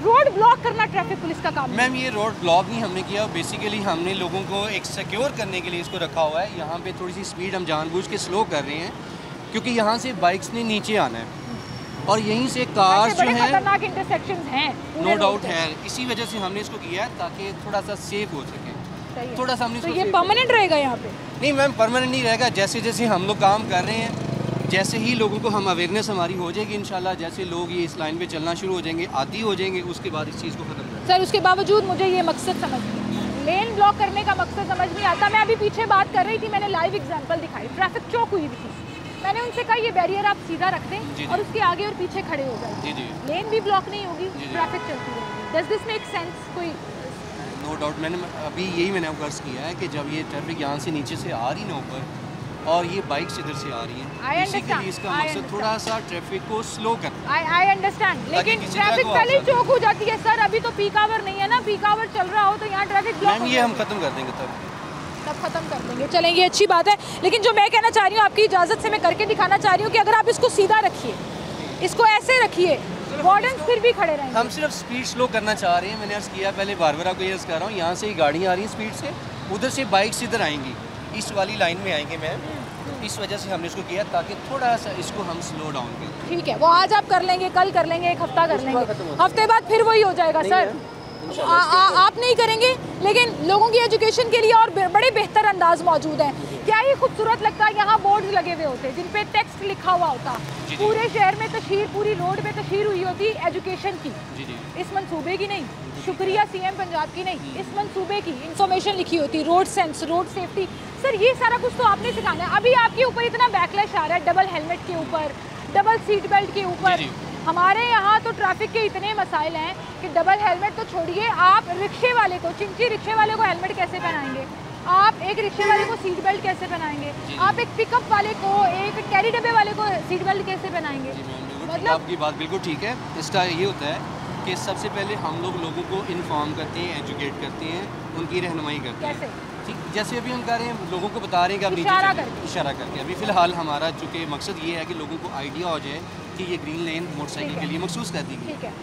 रोड ब्लॉक करना ट्रैफिक पुलिस का काम मैम, ये रोड ब्लॉक नहीं हमने किया, बेसिकली हमने लोगों को एक सिक्योर करने के लिए इसको रखा हुआ है। यहाँ पे थोड़ी सी स्पीड हम जानबूझ के स्लो कर रहे हैं, क्योंकि यहाँ से बाइक्स ने नीचे आना है और यहीं से कार्स जो हैं, खतरनाक इंटरसेक्शंस हैं, नो डाउट है, इसी वजह से हमने इसको किया है ताकि थोड़ा सा सेफ हो सके। थोड़ा सा हमने तो ये परमानेंट रहेगा यहाँ पे? नहीं मैम, परमानेंट नहीं रहेगा। जैसे जैसे हम लोग काम कर रहे हैं, जैसे ही लोगों को हम अवेयरनेस हमारी हो जाएगी इंशाल्लाह, जैसे लोग ये इस लाइन पे चलना शुरू हो जाएंगे, आदी हो जाएंगे, उसके बाद इस चीज़ को खत्म करेंगे। सर, उसके बावजूद मुझे ये मकसद समझ नहीं आता, लेन ब्लॉक करने का मकसद समझ नहीं आता। मैं अभी पीछे बात कर रही थी, मैंने लाइव एग्जांपल दिखाई, ट्रैफिक चौक हुई थी, मैंने उनसे कहा ये बैरियर आप सीधा रख दें और उसके आगे और पीछे खड़े हो जाए, लेन भी ब्लॉक नहीं होगी, ट्रैफिक चलती रहेगी। Does this make sense? कोई नो डाउट, मैंने अभी यही मैंने अर्ज किया है कि जब ये ट्रैफिक यहाँ से नीचे से आ रही ना ऊपर और ये बाइक्स इधर से आ रही है, बेसिकली इसका मकसद थोड़ा सा ट्रैफिक को स्लो करना। आई अंडरस्टैंड, लेकिन ट्रैफिक पहले चौक हो जाती है सर, अभी तो पीक आवर नहीं है ना, पीक आवर चल रहा हो तो यहाँ ट्रैफिक ब्लॉक। मैम, ये हम खत्म कर देंगे, तब खत्म कर देंगे, चलेंगे, अच्छी बात है। लेकिन जो मैं कहना चाह रही हूँ, आपकी इजाज़त से मैं करके दिखाना चाह रही हूँ कि अगर आप इसको सीधा रखिए, इसको ऐसे रखिए, वार्डन फिर भी खड़े रहेंगे। हम सिर्फ स्पीड स्लो करना चाह रहे हैं। मैंने अर्ज़ किया पहले, बार-बार आपको अर्ज़ कर रहा हूँ, यहाँ से गाड़ियाँ आ रही हैं स्पीड से, उधर से बाइक्स इधर आएंगी, इस वाली लाइन में आएंगे मैम, इस वजह से हमने इसको किया ताकि थोड़ा सा इसको हम स्लो डाउन करें। ठीक है, वो आज आप कर लेंगे, कल कर लेंगे, एक हफ्ता कर लेंगे, हफ्ते बाद फिर वही हो जाएगा सर। आप नहीं करेंगे, लेकिन लोगों की एजुकेशन के लिए और बड़े बेहतर अंदाज मौजूद हैं। क्या ही खूबसूरत लगता है, यहाँ बोर्ड्स लगे हुए होते जिन पे टेक्स्ट लिखा हुआ होता, पूरे शहर में तशहीर, पूरी रोड पे तशहीर हुई होती एजुकेशन की, इस मंसूबे की नहीं, शुक्रिया सीएम पंजाब की नहीं, इस मंसूबे की इंफॉर्मेशन लिखी होती, road sense, road safety. Sir ये सारा कुछ तो आपने सिखाना है। अभी आपके ऊपर इतना बैकलैश आ रहा है डबल हेलमेट के ऊपर, डबल सीट बेल्ट के ऊपर। हमारे यहाँ तो ट्रैफिक के इतने मसाइल हैं कि डबल हेलमेट तो छोड़िए, आप रिक्शे वाले को, चिंची रिक्शे वाले को हेलमेट कैसे पहनाएंगे? आप एक रिक्शे वाले को सीट बेल्ट कैसे पहनाएंगे? आप एक पिकअप वाले को, एक कैरी डब्बे वाले को सीट बेल्ट कैसे पहनाएंगे? मतलब आपकी बात बिल्कुल ठीक है। इसका ये होता है कि सबसे पहले हम लोगों को इन्फॉर्म करते हैं, एजुकेट करते हैं, उनकी रहनुमाई करते हैं। ठीक, जैसे अभी हम कह रहे हैं, लोगों को बता रहे हैं कि आप इशारा करके। अभी फ़िलहाल हमारा चूँकि मकसद ये है कि लोगों को आइडिया हो जाए कि ये ग्रीन लेन मोटरसाइकिल के लिए मखसूस कर दी गई है।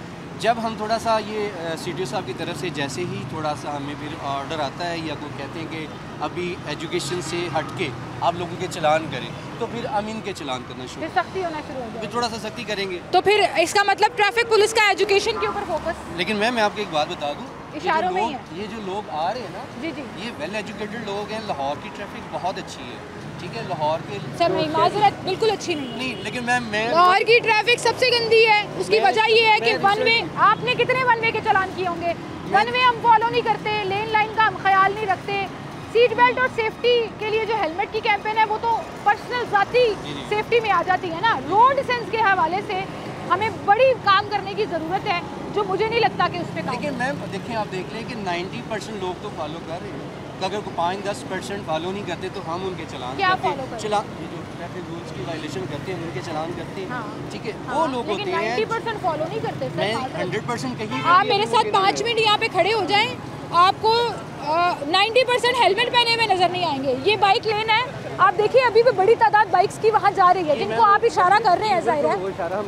जब हम थोड़ा सा ये CTO साहब की तरफ से जैसे ही थोड़ा सा हमें फिर ऑर्डर आता है या कोई कहते हैं कि अभी एजुकेशन से हट के आप लोगों के चलान करें, तो फिर हम इनके चलान करना शुरू, फिर सख्ती होना शुरू हो जाएगी, फिर थोड़ा सा सख्ती करेंगे। तो फिर इसका मतलब ट्रैफिक पुलिस का एजुकेशन के ऊपर फोकस। लेकिन मैं आपको एक बात बता दूँ, इशारों में ये जो लोग आ रहे हैं ना, जी, ये वेल एजुकेटेड लोग हैं। लाहौर की ट्रैफिक बहुत अच्छी है, ठीक है। लाहौर के सर नहीं, माजरत बिल्कुल अच्छी नहीं, लेकिन मैं लाहौर की ट्रैफिक सबसे गंदी है। उसकी वजह ये है कि वन वे, आपने कितने वन वे के चालान किए होंगे? वन वे हम फॉलो नहीं करते, लेन लाइन का हम ख्याल नहीं रखते। सीट बेल्ट और सेफ्टी के लिए जो हेलमेट की कैंपेन है वो तो पर्सनल ज़ाती सेफ्टी में आ जाती है ना। रोड सेंस के हवाले से हमें बड़ी काम करने की ज़रूरत है, जो मुझे नहीं लगता कि उस पर काम। लेकिन मैम देखिए, आप देख लें कि 90% लोग तो फॉलो कर रहे हैं। अगर 5-10% फॉलो नहीं करते तो हम उनके चलान ट्रैफिक रूल्स की वायलेशन करते हैं, उनके चलान करते हैं, ठीक है। वो लोग होते हैं 90% फॉलो नहीं करते सर। मैं 100% कहीं आप मेरे साथ 5 मिनट यहाँ पे खड़े हो जाएं, आपको 90% हेलमेट पहने हुए नजर नहीं आएंगे। ये बाइक लेन है, आप देखिए अभी भी बड़ी तादाद बाइक्स की वहाँ जा रही है, जिनको आप इशारा कर रहे हैं, जाहिर है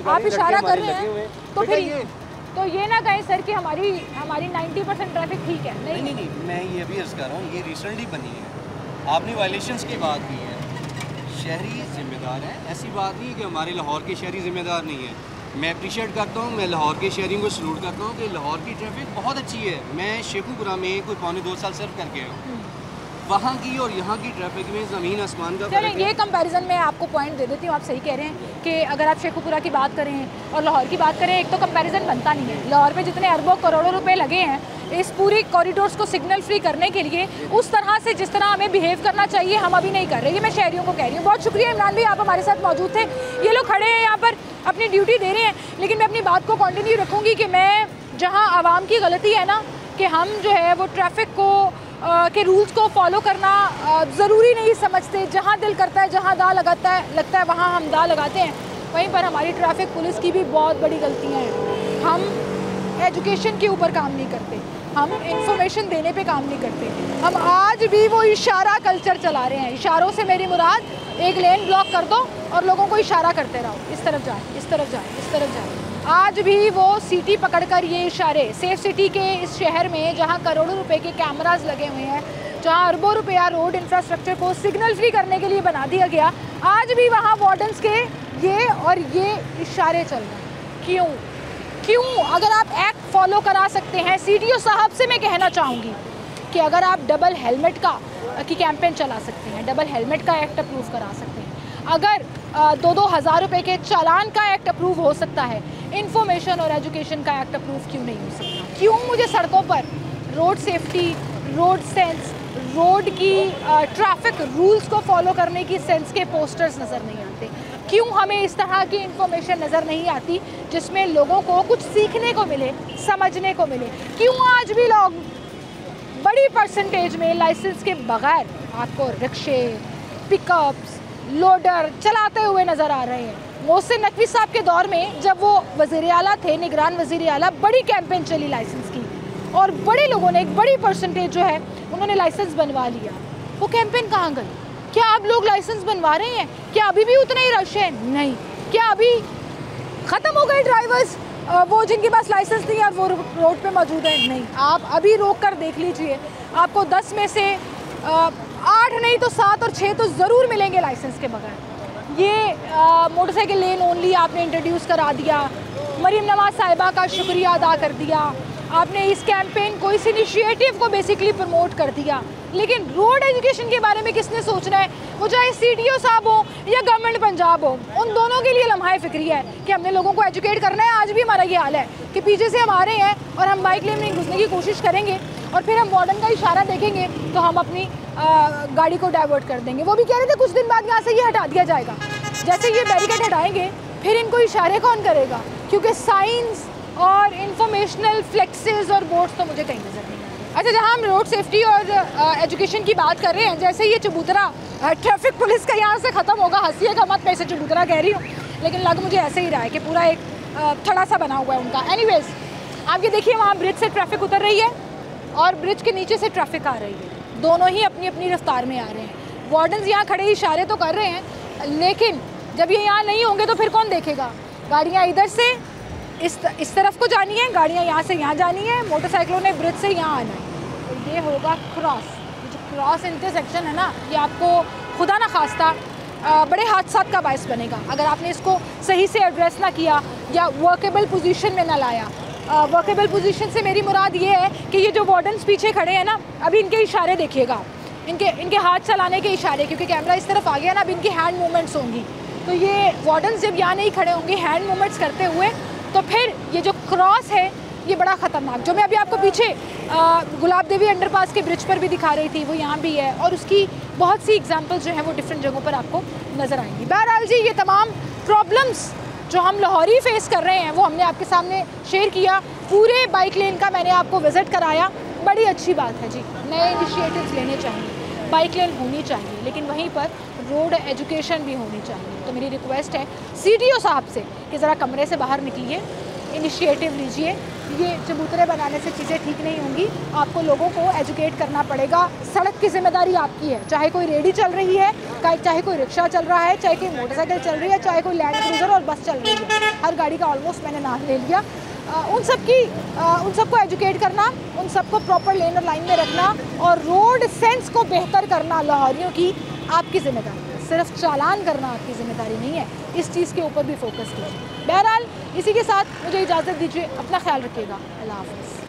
आप इशारा कर रहे हैं। तो फिर तो ये ना कहें सर कि हमारी 90% ट्रैफिक ठीक है। नहीं, मैं ये अभी अर्ज़ कर रहा हूँ, ये रिसेंटली बनी है। आपने वायलेशंस की बात की है, शहरी जिम्मेदार हैं, ऐसी बात नहीं है कि हमारे लाहौर के शहरी जिम्मेदार नहीं है। मैं अप्रिशिएट करता हूँ, मैं लाहौर के शहरियों को सलूट करता हूँ कि लाहौर की ट्रैफिक बहुत अच्छी है। मैं शेखुपुरा में कोई 2.25 साल सर्व करके आया हूँ, वहाँ की और यहाँ की ट्रैफिक में ज़मीन आसमान का फर्क है। ये कंपैरिजन में आपको पॉइंट दे देती हूँ, आप सही कह रहे हैं कि अगर आप शेखुपुरा की बात करें और लाहौर की बात करें, एक तो कंपैरिजन बनता नहीं है। लाहौर पे जितने अरबों करोड़ों रुपए लगे हैं इस पूरी कॉरिडोर्स को सिग्नल फ्री करने के लिए, उस तरह से जिस तरह हमें बिहेव करना चाहिए हम अभी नहीं कर रहे। ये मैं शहरियों को कह रही हूँ। बहुत शुक्रिया इमरान भाई, आप हमारे साथ मौजूद थे। ये लोग खड़े हैं यहाँ पर, अपनी ड्यूटी दे रहे हैं, लेकिन मैं अपनी बात को कंटिन्यू रखूँगी कि मैं जहाँ आवाम की गलती है ना कि हम जो है वो ट्रैफिक को के रूल्स को फॉलो करना ज़रूरी नहीं समझते। जहाँ दिल करता है, जहाँ दाव लगता है वहाँ हम दाव लगाते हैं। वहीं पर हमारी ट्रैफिक पुलिस की भी बहुत बड़ी गलतियाँ हैं। हम एजुकेशन के ऊपर काम नहीं करते, हम इंफॉर्मेशन देने पे काम नहीं करते। हम आज भी वो इशारा कल्चर चला रहे हैं। इशारों से मेरी मुराद एक लेन ब्लॉक कर दो और लोगों को इशारा करते रहो, इस तरफ जाए, इस तरफ जाए, इस तरफ जाए। आज भी वो सीटी पकड़कर ये इशारे, सेफ सिटी के इस शहर में जहाँ करोड़ों रुपए के कैमरास लगे हुए हैं, जहाँ अरबों रुपया रोड इंफ्रास्ट्रक्चर को सिग्नल फ्री करने के लिए बना दिया गया, आज भी वहाँ वार्डन्स के ये इशारे चल रहे हैं। क्यों? अगर आप एक्ट फॉलो करा सकते हैं, CTO साहब से मैं कहना चाहूँगी कि अगर आप डबल हेलमेट की कैंपेन चला सकते हैं, डबल हेलमेट का एक्ट अप्रूव करा सकते हैं, अगर 2-2 हज़ार रुपये के चालान का एक्ट अप्रूव हो सकता है, इन्फॉर्मेशन और एजुकेशन का एक्ट अप्रूव क्यों नहीं हो सकता? क्यों मुझे सड़कों पर road safety, road sense, road की ट्रैफिक रूल्स को फॉलो करने की सेंस के पोस्टर्स नज़र नहीं आते? क्यों हमें इस तरह की इन्फॉर्मेशन नज़र नहीं आती जिसमें लोगों को कुछ सीखने को मिले, समझने को मिले? क्यों आज भी लोग बड़ी परसेंटेज में लाइसेंस के बगैर आपको रिक्शे, पिकअप्स, लोडर चलाते हुए नज़र आ रहे हैं? मोहसिन नकवी साहब के दौर में जब वो वज़ीर आला थे, निगरान वज़ीर आला, बड़ी कैंपेन चली लाइसेंस की और बड़े लोगों ने, एक बड़ी परसेंटेज जो है उन्होंने लाइसेंस बनवा लिया। वो कैंपेन कहाँ गई? क्या अब लोग लाइसेंस बनवा रहे हैं? क्या अभी भी उतना ही रश है? नहीं। क्या अभी ख़त्म हो गए ड्राइवर्स वो जिनके पास लाइसेंस नहीं है और वो रोड पे मौजूद है? नहीं। आप अभी रोक कर देख लीजिए, आपको 10 में से 8 नहीं तो 7 और 6 तो ज़रूर मिलेंगे लाइसेंस के बगैर। ये मोटरसाइकिल लेन ओनली आपने इंट्रोड्यूस करा दिया, मरीम नवाज साहिबा का शुक्रिया अदा कर दिया आपने, इस कैंपेन को, इस इनिशिएटिव को बेसिकली प्रमोट कर दिया। लेकिन रोड एजुकेशन के बारे में किसने सोचना है? वो चाहे CDO साहब हो या गवर्नमेंट पंजाब हो, उन दोनों के लिए लम्हा फ़िक्री है कि हमने लोगों को एजुकेट करना है। आज भी हमारा ये हाल है कि पीछे से हम आ रहे हैं और हम बाइक लेन में घुसने की कोशिश करेंगे और फिर हम वार्डन का इशारा देखेंगे तो हम अपनी गाड़ी को डाइवर्ट कर देंगे। वो भी कह रहे थे कुछ दिन बाद यहाँ से ये हटा दिया जाएगा। जैसे ये बैरिकेड हटाएंगे फिर इनको इशारे कौन करेगा? क्योंकि साइंस और इंफॉर्मेशनल फ्लेक्सेस और बोर्ड्स तो मुझे कहीं नजर नहीं आ रहे। अच्छा, जहाँ हम रोड सेफ्टी और एजुकेशन की बात कर रहे हैं, जैसे ये चबूतरा ट्रैफिक पुलिस का यहाँ से ख़त्म होगा, हंसिएगा मत, मैं इसे चबूतरा कह रही हूँ, लेकिन लग मुझे ऐसे ही रहा है कि पूरा एक थड़ा सा बना हुआ है उनका। एनीवेज, आप ये देखिए वहाँ ब्रिज से ट्रैफिक उतर रही है और ब्रिज के नीचे से ट्रैफिक आ रही है, दोनों ही अपनी अपनी रफ्तार में आ रहे हैं। वार्डन्स यहाँ खड़े इशारे तो कर रहे हैं, लेकिन जब ये यहाँ नहीं होंगे तो फिर कौन देखेगा? गाड़ियाँ इधर से इस तरफ को जानी है, गाड़ियाँ यहाँ से यहाँ जानी है, मोटरसाइकिलों ने ब्रिज से यहाँ आना है। तो ये होगा क्रॉस, जो क्रॉस इंटरसेक्शन है ना, ये आपको खुदा ना खास्ता बड़े हादसात का बायस बनेगा अगर आपने इसको सही से एड्रेस ना किया या वर्केबल पोजीशन में ना लाया। वर्केबल पोजीशन से मेरी मुराद ये है कि ये जो वार्डन्स पीछे खड़े हैं ना, अभी इनके इशारे देखिएगा, इनके हाथ चलाने के इशारे, क्योंकि कैमरा इस तरफ आ गया ना, अब इनकी हैंड मूवमेंट्स होंगी। तो ये वार्डन्स जब यहाँ नहीं खड़े होंगे हैंड मूवमेंट्स करते हुए, तो फिर ये जो क्रॉस है ये बड़ा ख़तरनाक, जो मैं अभी आपको पीछे गुलाब देवी अंडरपास के ब्रिज पर भी दिखा रही थी, वो यहाँ भी है, और उसकी बहुत सी एग्जांपल्स जो हैं वो डिफरेंट जगहों पर आपको नज़र आएंगी। बहरहाल जी, ये तमाम प्रॉब्लम्स जो हम लाहौरी फेस कर रहे हैं वो हमने आपके सामने शेयर किया। पूरे बाइक लेन का मैंने आपको विज़िट कराया, बड़ी अच्छी बात है जी, नए इनिशिएटिव्स लेने चाहिए, बाइक लेन होनी चाहिए, लेकिन वहीं पर रोड एजुकेशन भी होनी चाहिए। तो मेरी रिक्वेस्ट है CDO साहब से कि ज़रा कमरे से बाहर निकलिए, इनिशिएटिव लीजिए। ये चबूतरे बनाने से चीज़ें ठीक नहीं होंगी, आपको लोगों को एजुकेट करना पड़ेगा। सड़क की जिम्मेदारी आपकी है, चाहे कोई रेडी चल रही है, चाहे कोई रिक्शा चल रहा है, चाहे कोई मोटरसाइकिल चल रही है, चाहे कोई लैंड क्रूज़र और बस चल रही है, हर गाड़ी का ऑलमोस्ट मैंने नाम ले लिया। उन सबको एजुकेट करना, उन सबको प्रॉपर लेन और लाइन में रखना और रोड सेंस को बेहतर करना लाहौरियों की आपकी जिम्मेदारी है। सिर्फ चालान करना आपकी ज़िम्मेदारी नहीं है, इस चीज़ के ऊपर भी फोकस कीजिए। बहरहाल इसी के साथ मुझे इजाज़त दीजिए, अपना ख्याल रखिएगा, अल्लाह हाफ़िज़।